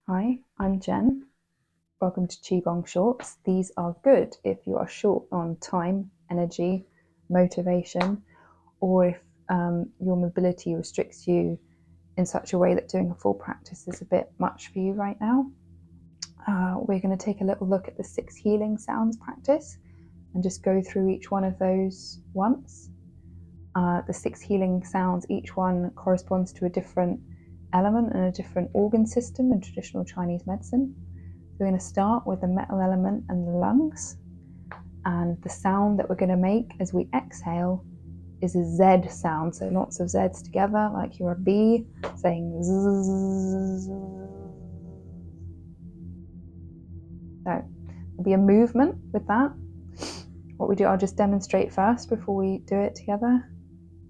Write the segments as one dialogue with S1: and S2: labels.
S1: Hi, I'm Jen. Welcome to Qigong Shorts. These are good if you are short on time, energy, motivation, or if your mobility restricts you in such a way that doing a full practice is a bit much for you right now. We're going to take a little look at the 6 healing sounds practice and just go through each one of those once. The 6 healing sounds, each one corresponds to a different element and a different organ system in traditional Chinese medicine. We're going to start with the metal element and the lungs, and the sound that we're going to make as we exhale is a Z sound, so lots of Z's together like you're a bee saying zzz. So there'll be a movement with that. What we do, I'll just demonstrate first before we do it together.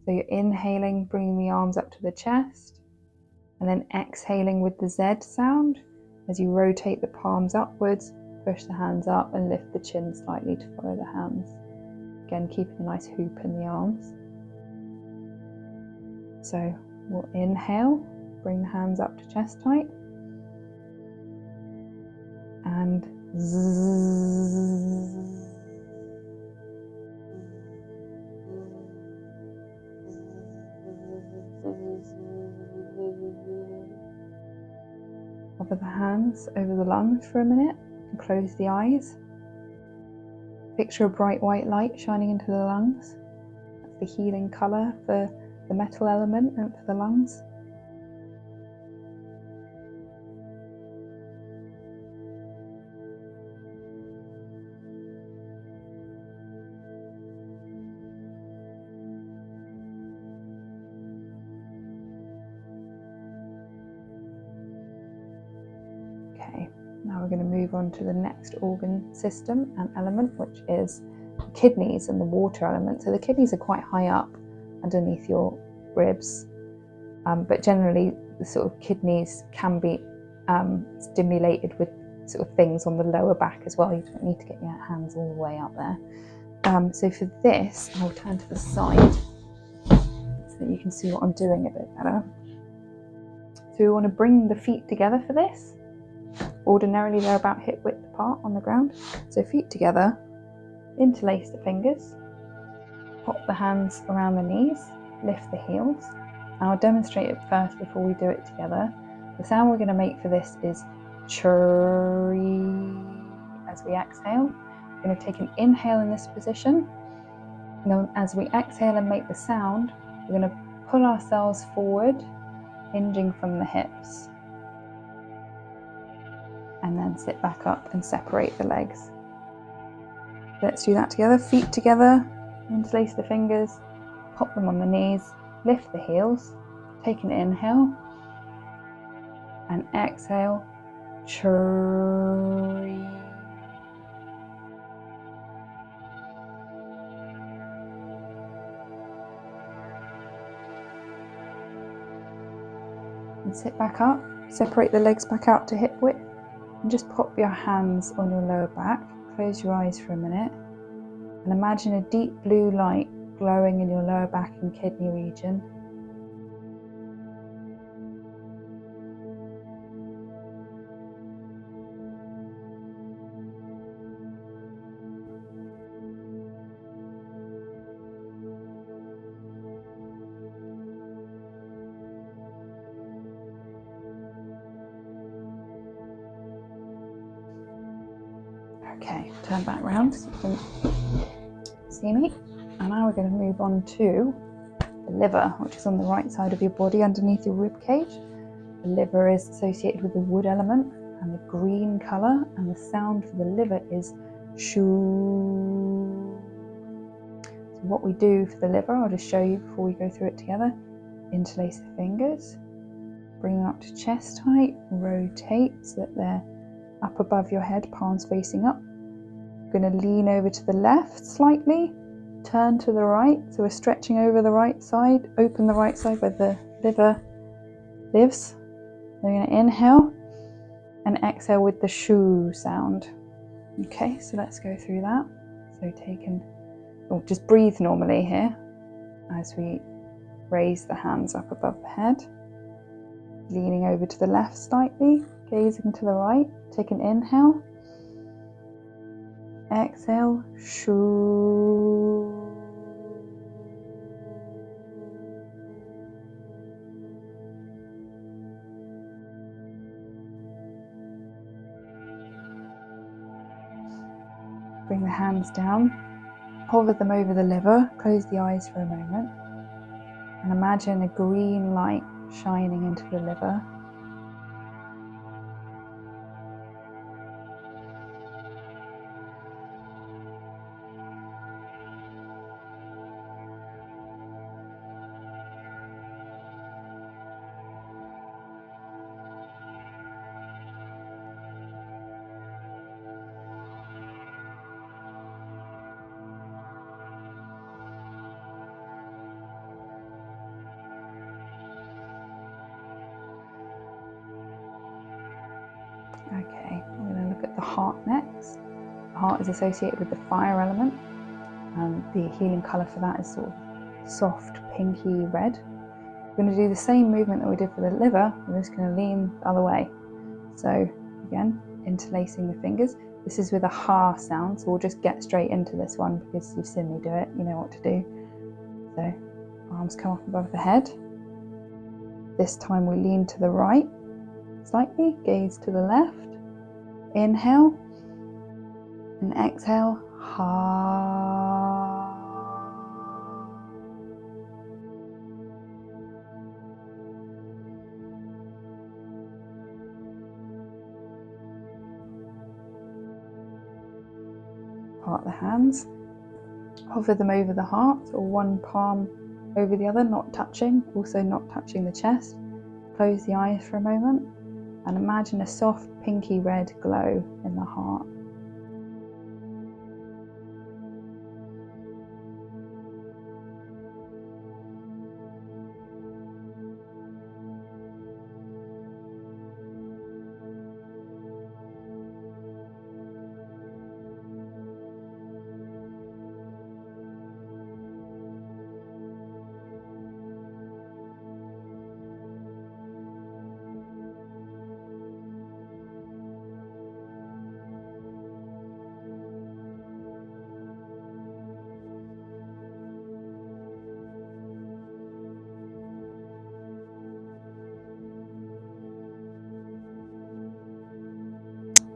S1: So you're inhaling, bringing the arms up to the chest, and then exhaling with the Z sound as you rotate the palms upwards, push the hands up and lift the chin slightly to follow the hands. Again, keeping a nice hoop in the arms. So we'll inhale, bring the hands up to chest height, and zzz. Hover the hands over the lungs for a minute and close the eyes. Picture a bright white light shining into the lungs. That's the healing colour for the metal element and for the lungs. Okay, now we're going to move on to the next organ system and element, which is the kidneys and the water element. So the kidneys are quite high up underneath your ribs, but generally the sort of kidneys can be stimulated with sort of things on the lower back as well. You don't need to get your hands all the way up there. So for this, I'll turn to the side so that you can see what I'm doing a bit better. So we want to bring the feet together for this. Ordinarily they're about hip width apart on the ground. So feet together, interlace the fingers, pop the hands around the knees, lift the heels. I'll demonstrate it first before we do it together. The sound we're going to make for this is churri as we exhale. We're going to take an inhale in this position. And then as we exhale and make the sound, we're going to pull ourselves forward, hinging from the hips. And then sit back up and separate the legs. Let's do that together. Feet together, interlace the fingers, pop them on the knees, lift the heels, take an inhale, and exhale, churri. And sit back up, separate the legs back out to hip width, and just pop your hands on your lower back, close your eyes for a minute, and imagine a deep blue light glowing in your lower back and kidney region. Okay, turn back round so you can see me. And now we're going to move on to the liver, which is on the right side of your body underneath your rib cage. The liver is associated with the wood element and the green colour, and the sound for the liver is shoo. So what we do for the liver, I'll just show you before we go through it together. Interlace the fingers, bring them up to chest height, rotate so that they're up above your head, palms facing up. We're going to lean over to the left slightly, turn to the right, so we're stretching over the right side, open the right side where the liver lives. We're going to inhale and exhale with the shoo sound. Okay, so let's go through that. So just breathe normally here as we raise the hands up above the head, leaning over to the left slightly, gazing to the right. Take an inhale. Exhale. Shoo. Bring the hands down, hover them over the liver, close the eyes for a moment, and imagine a green light shining into the liver. Okay, we're going to look at the heart next. The heart is associated with the fire element, and the healing colour for that is sort of soft pinky red. We're going to do the same movement that we did for the liver. We're just going to lean the other way. So again, interlacing the fingers. This is with a ha sound, so we'll just get straight into this one because you've seen me do it, you know what to do. So arms come up above the head. This time we lean to the right slightly, gaze to the left. Inhale and exhale, ha. Part the hands, hover them over the heart, or one palm over the other, not touching, also not touching the chest. Close the eyes for a moment and imagine a soft pinky red glow in the heart.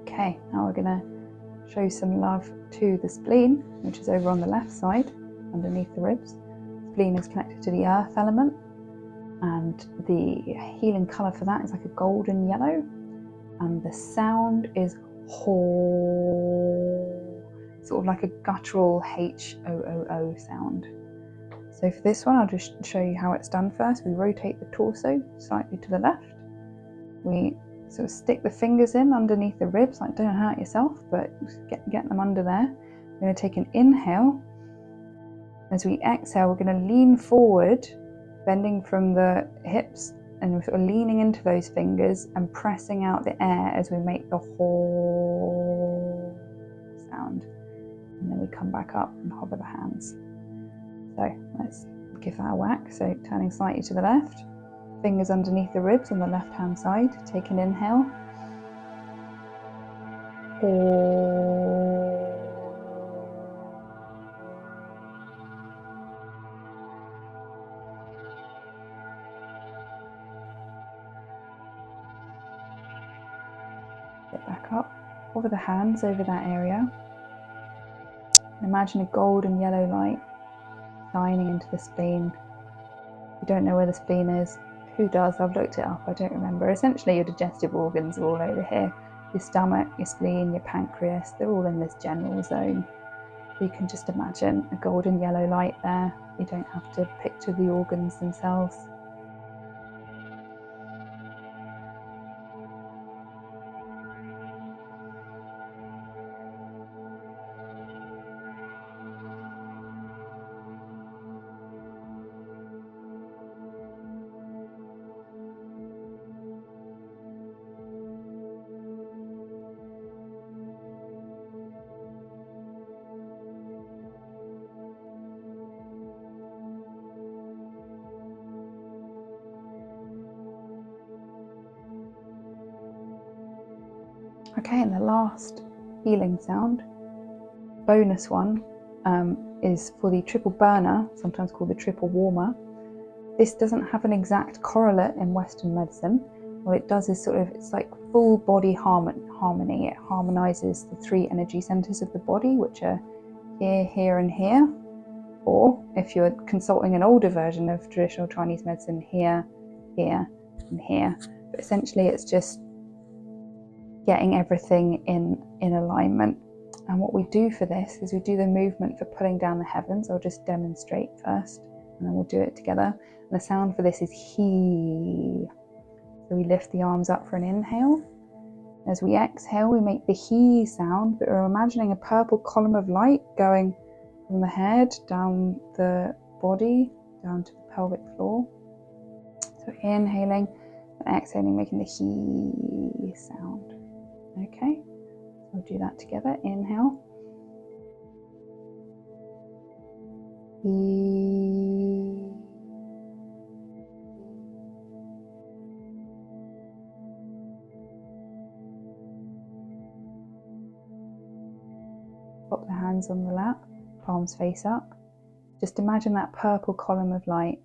S1: Okay, now we're going to show some love to the spleen, which is over on the left side, underneath the ribs. Spleen is connected to the earth element, and the healing colour for that is like a golden yellow, and the sound is ho, sort of like a guttural H-O-O-O sound. So for this one, I'll just show you how it's done first. We rotate the torso slightly to the left. We sort of stick the fingers in underneath the ribs, like don't hurt yourself, but get them under there. We're going to take an inhale. As we exhale, we're going to lean forward, bending from the hips, and we're sort of leaning into those fingers and pressing out the air as we make the ho sound. And then we come back up and hover the hands. So let's give that a whack. So turning slightly to the left. Fingers underneath the ribs on the left hand side. Take an inhale. Get back up. Hover the hands over that area. Imagine a golden yellow light shining into the spleen. If you don't know where the spleen is, who does? I've looked it up, I don't remember. Essentially your digestive organs are all over here. Your stomach, your spleen, your pancreas, they're all in this general zone. You can just imagine a golden yellow light there. You don't have to picture the organs themselves. Okay, and the last healing sound, bonus one, is for the triple burner, sometimes called the triple warmer. This doesn't have an exact correlate in Western medicine. What it does is it's like full body harmony. It harmonizes the 3 energy centers of the body, which are here, here, and here. Or if you're consulting an older version of traditional Chinese medicine, here, here, and here. But essentially it's just getting everything in alignment. And what we do for this is we do the movement for pulling down the heavens. I'll just demonstrate first, and then we'll do it together. And the sound for this is he. So we lift the arms up for an inhale. As we exhale, we make the he sound, but we're imagining a purple column of light going from the head down the body, down to the pelvic floor. So inhaling and exhaling, making the he sound. Okay, so we'll do that together. Inhale. He. Pop the hands on the lap, palms face up. Just imagine that purple column of light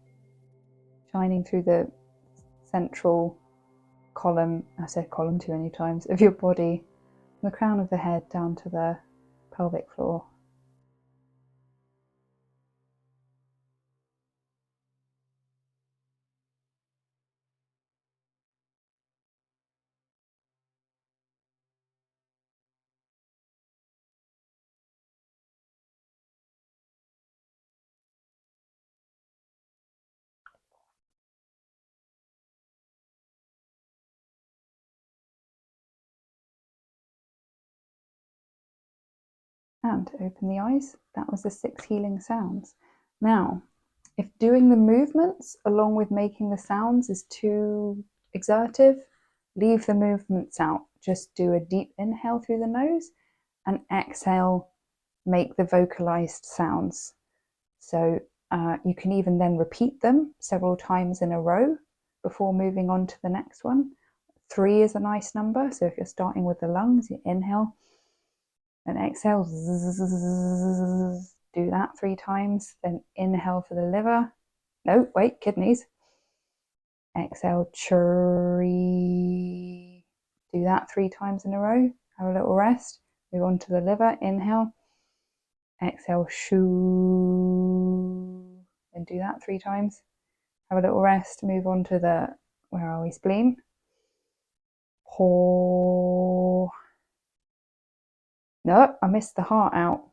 S1: shining through the central column, I said column too many times, of your body, from the crown of the head down to the pelvic floor. And open the eyes. That was the 6 healing sounds. Now, if doing the movements along with making the sounds is too exertive, leave the movements out. Just do a deep inhale through the nose and exhale, make the vocalized sounds. So you can even then repeat them several times in a row before moving on to the next one. 3 is a nice number. So if you're starting with the lungs, you inhale and exhale, do that 3 times, then inhale for the liver. No, wait, kidneys. Exhale, churri. Do that 3 times in a row. Have a little rest. Move on to the liver. Inhale. Exhale, shoo. Then do that 3 times. Have a little rest. Move on to the, where are we, spleen. Ho. No, I missed the heart out.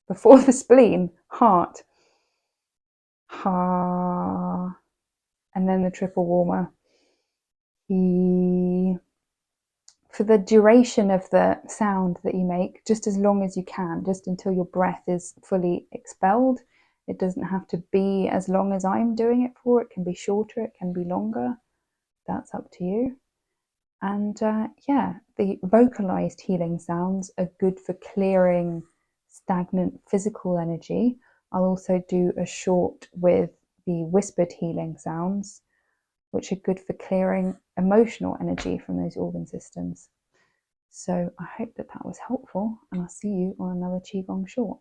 S1: Before the spleen, heart. Ha. And then the triple warmer. He. For the duration of the sound that you make, just as long as you can, just until your breath is fully expelled. It doesn't have to be as long as I'm doing it for. It can be shorter, it can be longer. That's up to you. And yeah, the vocalized healing sounds are good for clearing stagnant physical energy. I'll also do a short with the whispered healing sounds, which are good for clearing emotional energy from those organ systems. So I hope that was helpful, and I'll see you on another Qigong short.